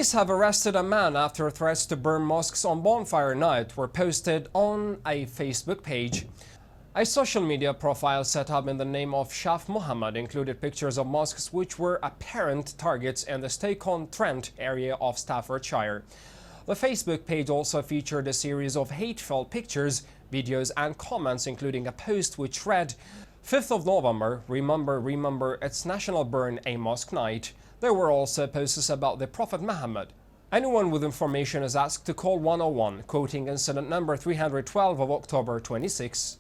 Police have arrested a man after threats to burn mosques on Bonfire Night were posted on a Facebook page. A social media profile set up in the name of Shaf Muhammad included pictures of mosques which were apparent targets in the Stoke-on-Trent area of Staffordshire. The Facebook page also featured a series of hate-filled pictures, videos and comments, including a post which read, "5th of November, remember, it's National Burn a Mosque Night." There were also posts about the Prophet Muhammad. Anyone with information is asked to call 101, quoting incident number 312 of October 26.